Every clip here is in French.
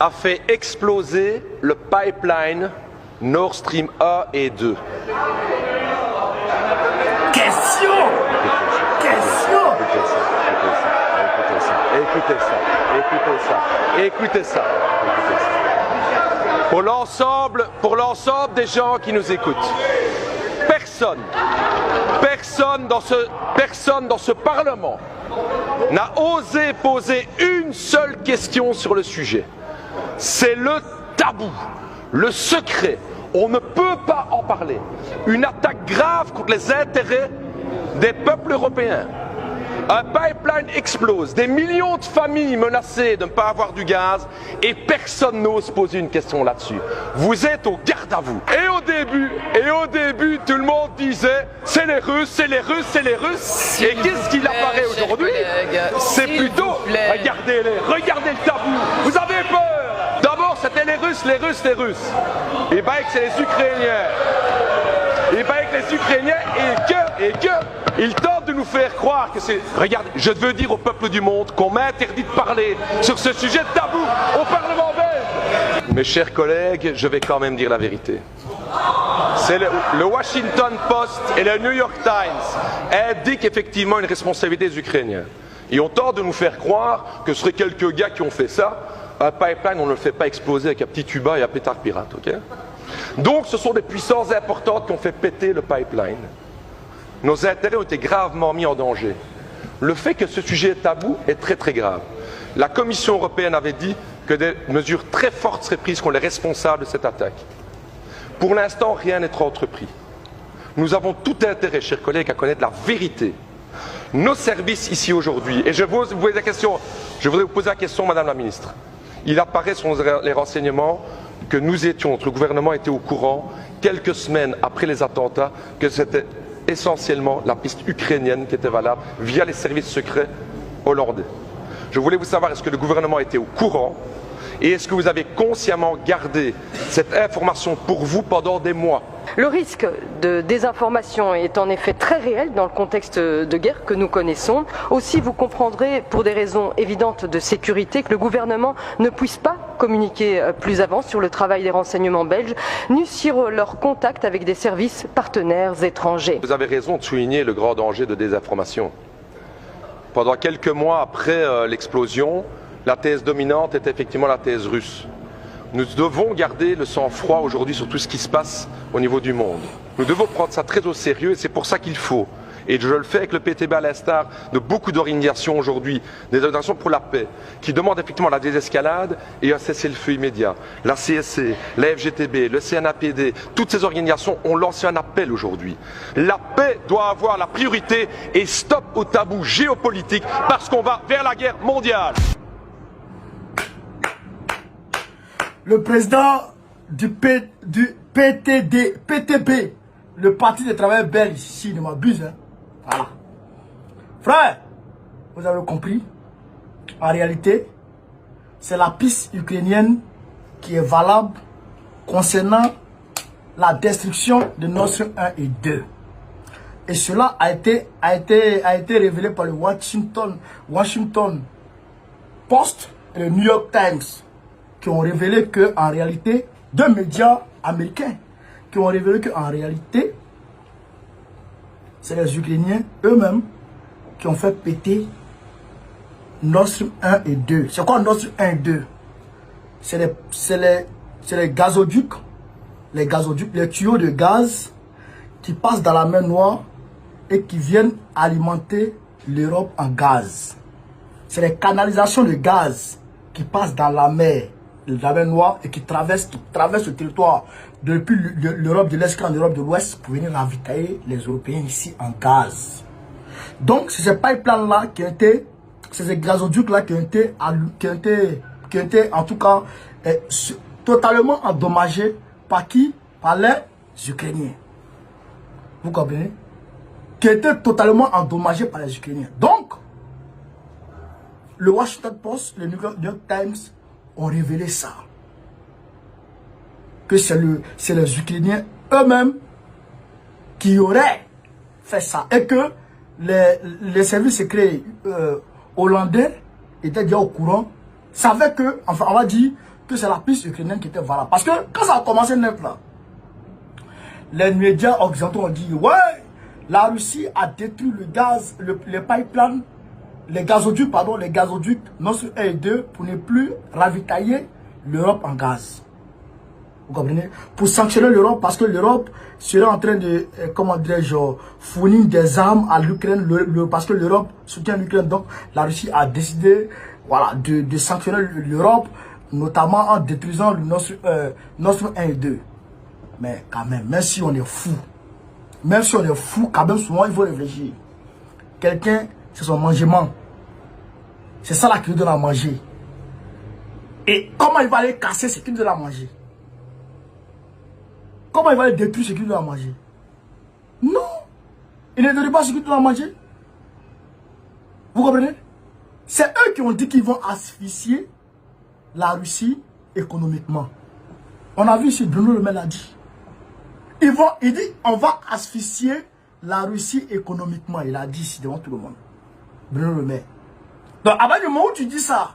a fait exploser le pipeline Nord Stream 1 et 2. Question. Écoutez ça. Pour l'ensemble des gens qui nous écoutent, personne dans ce Parlement n'a osé poser une seule question sur le sujet. C'est le tabou, le secret. On ne peut pas en parler. Une attaque grave contre les intérêts des peuples européens. Un pipeline explose, des millions de familles menacées de ne pas avoir du gaz et personne n'ose poser une question là-dessus. Vous êtes au garde à vous. Et au début, tout le monde disait c'est les Russes. Et qu'est-ce qu'il apparaît aujourd'hui? C'est plutôt regardez le tabou. Vous avez peur. D'abord c'était les Russes. Et bien que c'est les Ukrainiens. Et que ils tentent de nous faire croire que c'est... Regardez, je veux dire au peuple du monde qu'on m'interdit de parler sur ce sujet tabou au Parlement belge. Mes chers collègues, je vais quand même dire la vérité. C'est le Washington Post et le New York Times indiquent effectivement une responsabilité des Ukrainiens. Et on tente de nous faire croire que ce seraient quelques gars qui ont fait ça. Un pipeline, on ne le fait pas exploser avec un petit tuba et un pétard pirate, ok? Donc ce sont des puissances importantes qui ont fait péter le pipeline. Nos intérêts ont été gravement mis en danger. Le fait que ce sujet est tabou est très très grave. La Commission européenne avait dit que des mesures très fortes seraient prises contre les responsables de cette attaque. Pour l'instant, rien n'est entrepris. Nous avons tout intérêt, chers collègues, à connaître la vérité. Nos services ici aujourd'hui, et je voudrais vous poser la question, Madame la Ministre. Il apparaît sur les renseignements que notre gouvernement était au courant, quelques semaines après les attentats, que c'était essentiellement la piste ukrainienne qui était valable via les services secrets hollandais. Je voulais vous savoir, est-ce que le gouvernement était au courant et est-ce que vous avez consciemment gardé cette information pour vous pendant des mois? Le risque de désinformation est en effet très réel dans le contexte de guerre que nous connaissons. Aussi, vous comprendrez, pour des raisons évidentes de sécurité, que le gouvernement ne puisse pas communiquer plus avant sur le travail des renseignements belges, ni sur leurs contacts avec des services partenaires étrangers. Vous avez raison de souligner le grand danger de désinformation. Pendant quelques mois après l'explosion, la thèse dominante était effectivement la thèse russe. Nous devons garder le sang-froid aujourd'hui sur tout ce qui se passe au niveau du monde. Nous devons prendre ça très au sérieux et c'est pour ça qu'il faut. Et je le fais avec le PTB à l'instar de beaucoup d'organisations aujourd'hui, des organisations pour la paix, qui demandent effectivement la désescalade et un cessez-le-feu immédiat. La CSC, la FGTB, le CNAPD, toutes ces organisations ont lancé un appel aujourd'hui. La paix doit avoir la priorité et stop au tabou géopolitique parce qu'on va vers la guerre mondiale. Le président du PTB, le Parti des travailleurs belges, si je ne m'abuse, hein. Voilà. Frère, vous avez compris, en réalité, c'est la piste ukrainienne qui est valable concernant la destruction de Nord Stream 1 et 2. Et cela a été révélé par le Washington Post et le New York Times, qui ont révélé que, en réalité, deux médias américains, qui ont révélé qu'en réalité, c'est les Ukrainiens eux-mêmes qui ont fait péter Nord Stream 1 et 2. C'est quoi Nord Stream 1 et 2? C'est les gazoducs, les tuyaux de gaz qui passent dans la mer Noire et qui viennent alimenter l'Europe en gaz. C'est les canalisations de gaz qui passent dans la mer Noire et qui traversent le territoire depuis l'Europe de l'Est en Europe de l'Ouest pour venir ravitailler les Européens ici en gaz. Donc c'est ces pipelines-là qui ont été, ces gazoducs-là qui ont été en tout cas totalement endommagés par qui? Par les Ukrainiens. Vous comprenez? Qui étaient totalement endommagés par les Ukrainiens. Donc, le Washington Post, le New York Times ont révélé ça. Que c'est les Ukrainiens eux-mêmes qui auraient fait ça. Et que les services secrets hollandais étaient déjà au courant, savaient que, enfin on va dire, que c'est la piste ukrainienne qui était valable. Parce que quand ça a commencé neuf là, les médias occidentaux ont dit, ouais, la Russie a détruit le gaz, les pipelines, les gazoducs, non sur 1 et 2, pour ne plus ravitailler l'Europe en gaz. Vous comprenez? Pour sanctionner l'Europe, parce que l'Europe serait en train de, comment dirais-je, fournir des armes à l'Ukraine, parce que l'Europe soutient l'Ukraine. Donc, la Russie a décidé, voilà, de sanctionner l'Europe, notamment en détruisant le Nord Stream 1 et 2. Mais quand même si on est fou, quand même, souvent, il faut réfléchir. Quelqu'un, c'est son mangement. C'est ça là qu'il donne à manger. Et comment il va aller casser ce qu'il donne à manger? Comment il va aller détruire ce qu'il donne à manger? Non. Il ne donne pas ce qu'il donne à manger. Vous comprenez? C'est eux qui ont dit qu'ils vont asphyxier la Russie économiquement. On a vu ici, Bruno Le Maire l'a dit. Il dit, on va asphyxier la Russie économiquement. Il a dit ici devant tout le monde. Bruno Le Maire. Donc, à partir du moment où tu dis ça,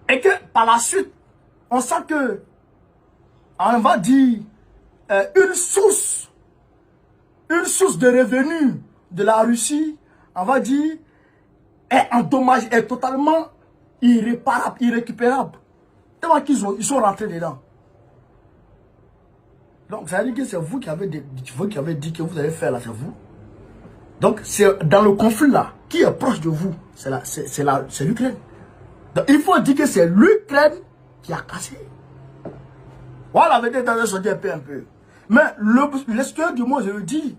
et que par la suite, on sent que, on va dire, une source de revenus de la Russie, on va dire, est endommagée, est totalement irréparable, irrécupérable. Tellement qu'ils sont rentrés dedans. Donc, ça veut dire que c'est vous qui avez dit que vous allez faire là, c'est vous. Donc, c'est dans le conflit là, qui est proche de vous, c'est l'Ukraine. Donc, il faut dire que c'est l'Ukraine qui a cassé. Voilà, la vérité dans le sondage un peu. Mais l'extérieur du monde, je le dis,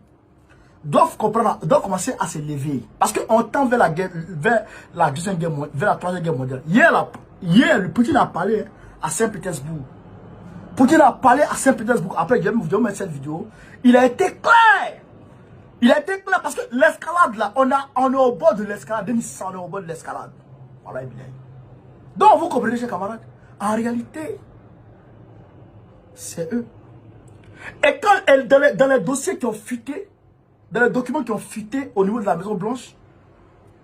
doivent comprendre, doivent commencer à se lever. Parce qu'on tend vers la guerre, vers la deuxième guerre mondiale, vers la troisième guerre mondiale. Hier, le Poutine a parlé à Saint-Pétersbourg. Poutine a parlé à Saint-Pétersbourg. Après, je vais mettre cette vidéo. Il a été clair. Il a été clair parce que l'escalade là, on est au bord de l'escalade. 2600, on est au bord de l'escalade. Voilà, bien. Donc, vous comprenez, chers camarades, en réalité, c'est eux. Et quand, dans les dossiers qui ont fuité, dans les documents qui ont fuité au niveau de la Maison Blanche,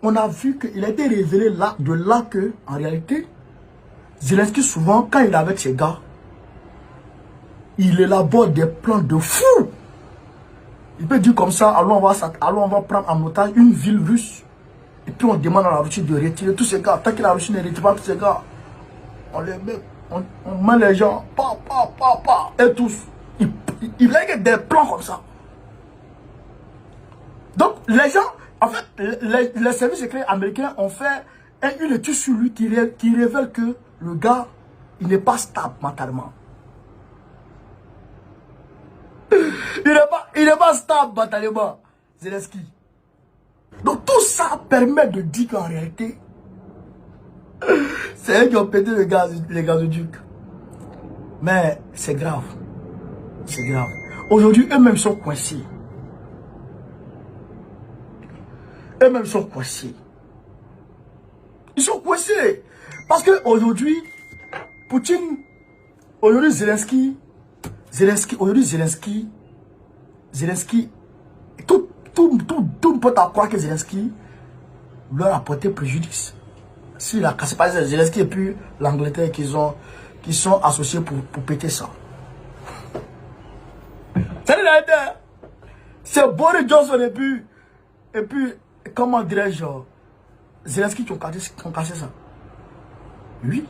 on a vu qu'il a été révélé là, que, en réalité, Zelensky, souvent, quand il est avec ses gars, il élabore des plans de fou. Il peut dire comme ça, allons on va prendre en otage une ville russe. Et puis on demande à la Russie de retirer tous ces gars. Tant que la Russie ne retire pas tous ces gars, on les met, on met les gens, et tous. Il a des plans comme ça. Donc les gens, en fait, les services secrets américains ont fait une étude sur lui qui révèle que le gars, il n'est pas stable mentalement. Il n'est pas stable mentalement, Zelensky. Donc tout ça permet de dire qu'en réalité, c'est eux qui ont pété les gazoducs. Mais c'est grave. C'est grave. Aujourd'hui, eux-mêmes sont coincés. Eux-mêmes sont coincés. Ils sont coincés. Parce qu'aujourd'hui, Poutine, aujourd'hui Zelensky, tout le monde a croire que Zelensky leur a porté préjudice. S'il a cassé pas Zelensky et puis l'Angleterre qui sont associés pour péter ça. C'est la réalité. C'est Boris Johnson et puis comment dirais-je, Zelensky qui ont cassé ça. Oui.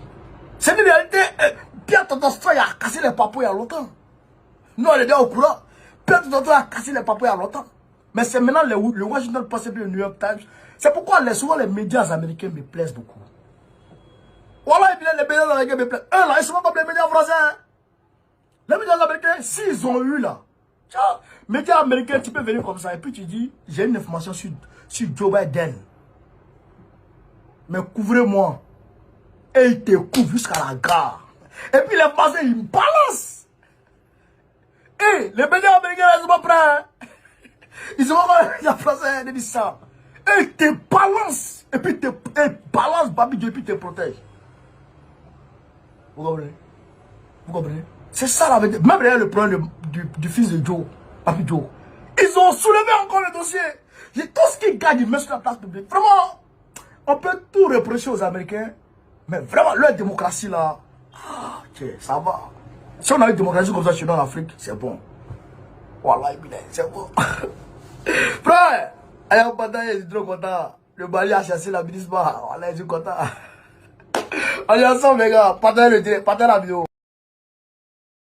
C'est une réalité. Pierre Totostroy a cassé les papouilles il y a longtemps. Nous, on est déjà au courant. Pierre Totostroy a cassé les papouilles il y a longtemps. Mais c'est maintenant le Washington Post et le New York Times. C'est pourquoi souvent les médias américains me plaisent beaucoup. Voilà, les médias américains me plaisent. Eux là, ils sont pas comme les médias français. Hein. Les médias américains, s'ils ont eu là, tiens, médias américains, tu peux venir comme ça et puis tu dis, j'ai une information sur Joe Biden. Mais couvrez-moi. Et ils te couvrent jusqu'à la gare. Et puis les Français, ils me balancent. Et les médias américains, ils sont pas prêts. Hein. Ils sont pas prêts. Les Français, ils disent ça. Et ils te balancent. Et puis ils balancent Babi et puis ils te protègent. Vous comprenez? Vous comprenez? C'est ça la vérité. Même derrière le problème du fils de Joe, Papi Joe. Ils ont soulevé encore le dossier. Tout ce qu'ils gagnent, ils mettent sur la place publique. Vraiment, on peut tout reprocher aux Américains. Mais vraiment, leur démocratie là, ça va. Si on a une démocratie comme ça chez nous en Afrique, c'est bon. Voilà, c'est bon. Frère, ayant pas je suis trop content. Le Bali a chassé la ministre. Voilà, je suis content. On est ensemble, les gars. Partagez la vidéo.